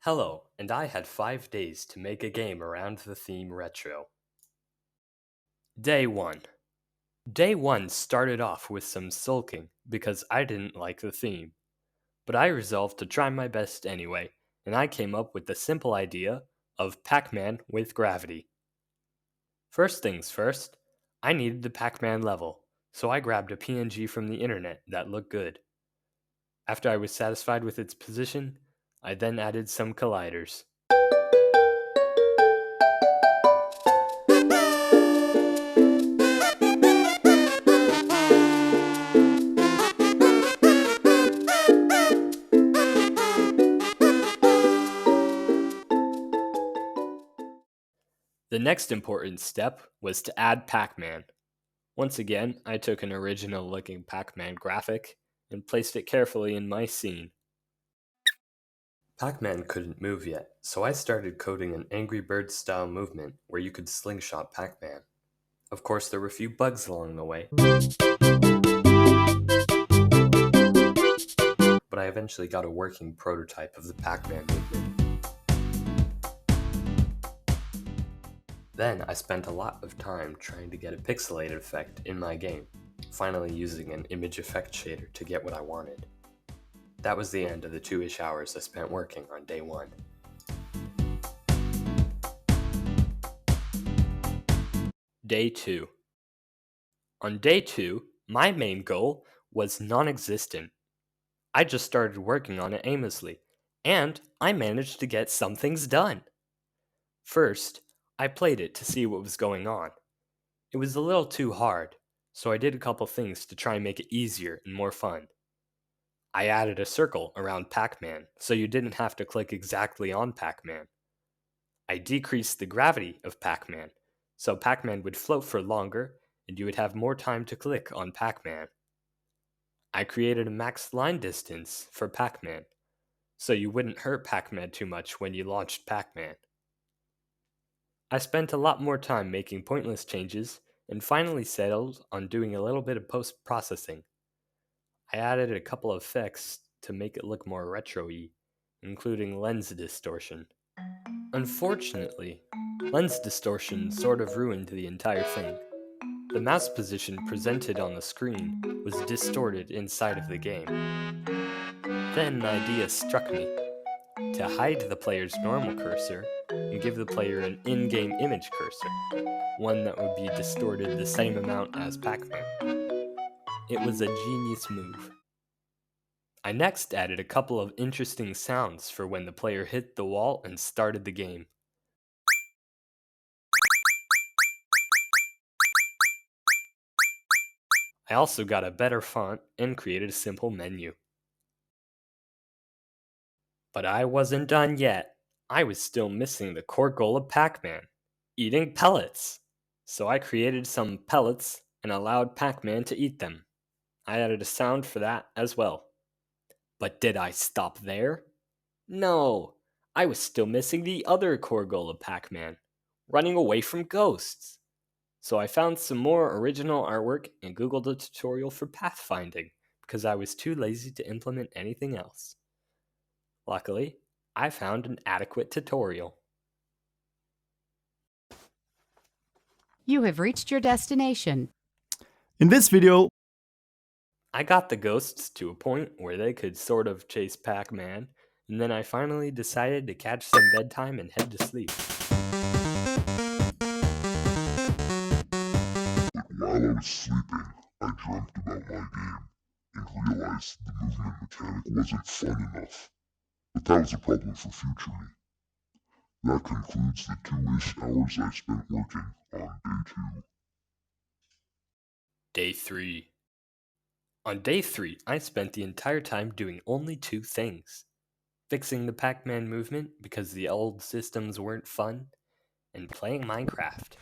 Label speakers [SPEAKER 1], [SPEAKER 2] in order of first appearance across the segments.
[SPEAKER 1] Hello, and I had 5 days to make a game around the theme retro. Day 1. Day 1 started off with some sulking because I didn't like the theme. But I resolved to try my best anyway, and I came up with the simple idea of Pac-Man with gravity. First things first, I needed the Pac-Man level, so I grabbed a PNG from the internet that looked good. After I was satisfied with its position, I then added some colliders. The next important step was to add Pac-Man. Once again, I took an original looking Pac-Man graphic and placed it carefully in my scene. Pac-Man couldn't move yet, so I started coding an Angry Birds style movement where you could slingshot Pac-Man. Of course, there were a few bugs along the way, but I eventually got a working prototype of the Pac-Man movement. Then I spent a lot of time trying to get a pixelated effect in my game, finally using an image effect shader to get what I wanted. That was the end of the 2-ish hours I spent working on day 1. Day 2. On day 2, my main goal was non-existent. I just started working on it aimlessly, and I managed to get some things done. First, I played it to see what was going on. It was a little too hard, so I did a couple things to try and make it easier and more fun. I added a circle around Pac-Man, so you didn't have to click exactly on Pac-Man. I decreased the gravity of Pac-Man, so Pac-Man would float for longer and you would have more time to click on Pac-Man. I created a max line distance for Pac-Man, so you wouldn't hurt Pac-Man too much when you launched Pac-Man. I spent a lot more time making pointless changes and finally settled on doing a little bit of post-processing. I added a couple of effects to make it look more retro-y, including lens distortion. Unfortunately, lens distortion sort of ruined the entire thing. The mouse position presented on the screen was distorted inside of the game. Then an idea struck me to hide the player's normal cursor and give the player an in-game image cursor, one that would be distorted the same amount as Pac-Man. It was a genius move. I next added a couple of interesting sounds for when the player hit the wall and started the game. I also got a better font and created a simple menu. But I wasn't done yet. I was still missing the core goal of Pac-Man, eating pellets. So I created some pellets and allowed Pac-Man to eat them. I added a sound for that as well. But did I stop there? No, I was still missing the other core goal of Pac-Man, running away from ghosts. So I found some more original artwork and Googled a tutorial for pathfinding because I was too lazy to implement anything else. Luckily, I found an adequate tutorial.
[SPEAKER 2] You have reached your destination.
[SPEAKER 3] In this video,
[SPEAKER 1] I got the ghosts to a point where they could sort of chase Pac-Man, and then I finally decided to catch some bedtime and head to sleep.
[SPEAKER 4] While I was sleeping, I dreamt about my game and realized the movement mechanic wasn't fun enough. But that was a problem for future me. That concludes the 2-ish hours I spent working on day 2.
[SPEAKER 1] Day 3. On day 3, I spent the entire time doing only 2 things. Fixing the Pac-Man movement because the old systems weren't fun, and playing Minecraft.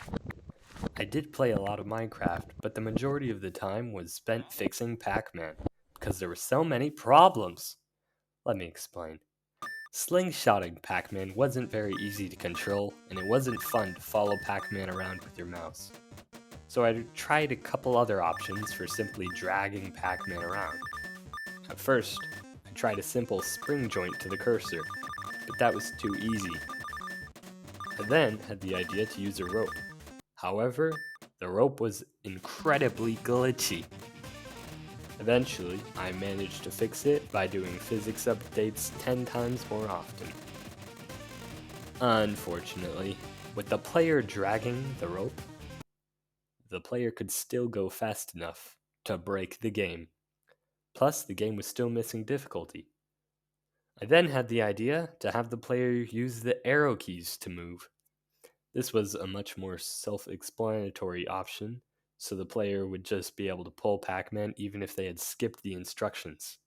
[SPEAKER 1] I did play a lot of Minecraft, but the majority of the time was spent fixing Pac-Man because there were so many problems. Let me explain. Slingshotting Pac-Man wasn't very easy to control, and it wasn't fun to follow Pac-Man around with your mouse. So I tried a couple other options for simply dragging Pac-Man around. At first, I tried a simple spring joint to the cursor, but that was too easy. I then had the idea to use a rope. However, the rope was incredibly glitchy. Eventually, I managed to fix it by doing physics updates 10 times more often. Unfortunately, with the player dragging the rope, the player could still go fast enough to break the game. Plus, the game was still missing difficulty. I then had the idea to have the player use the arrow keys to move. This was a much more self-explanatory option, so the player would just be able to pull Pac-Man even if they had skipped the instructions.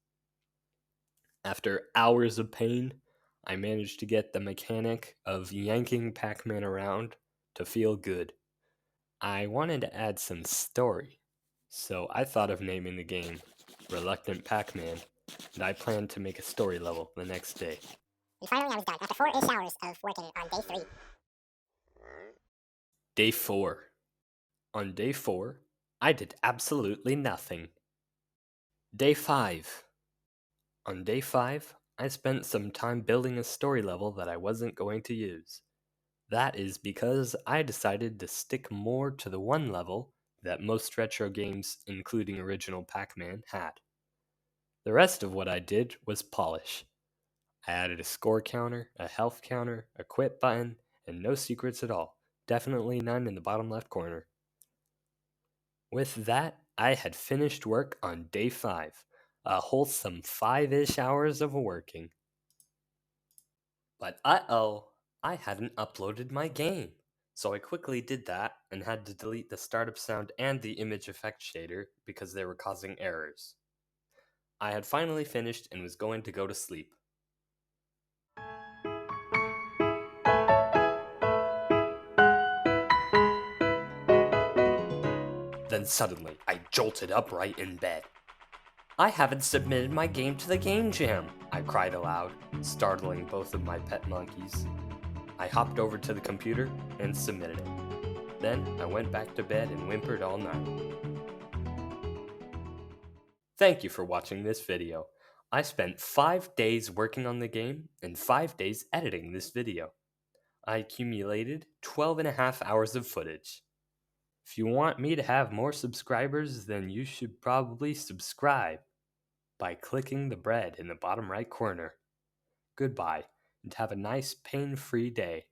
[SPEAKER 1] After hours of pain, I managed to get the mechanic of yanking Pac-Man around to feel good. I wanted to add some story, so I thought of naming the game Reluctant Pac-Man, and I planned to make a story level the next day.
[SPEAKER 5] And finally, I was done after 4-ish hours of working on day 3.
[SPEAKER 1] Day 4. On day 4, I did absolutely nothing. Day 5. On day 5, I spent some time building a story level that I wasn't going to use. That is because I decided to stick more to the one level that most retro games, including original Pac-Man, had. The rest of what I did was polish. I added a score counter, a health counter, a quit button, and no secrets at all. Definitely none in the bottom left corner. With that, I had finished work on day 5, a wholesome 5-ish hours of working. But I hadn't uploaded my game. So I quickly did that and had to delete the startup sound and the image effect shader because they were causing errors. I had finally finished and was going to go to sleep. Then suddenly, I jolted upright in bed. I haven't submitted my game to the game jam, I cried aloud, startling both of my pet monkeys. I hopped over to the computer and submitted it. Then I went back to bed and whimpered all night. Thank you for watching this video. I spent 5 days working on the game and 5 days editing this video. I accumulated 12.5 hours of footage. If you want me to have more subscribers, then you should probably subscribe by clicking the bread in the bottom right corner. Goodbye, and have a nice pain-free day.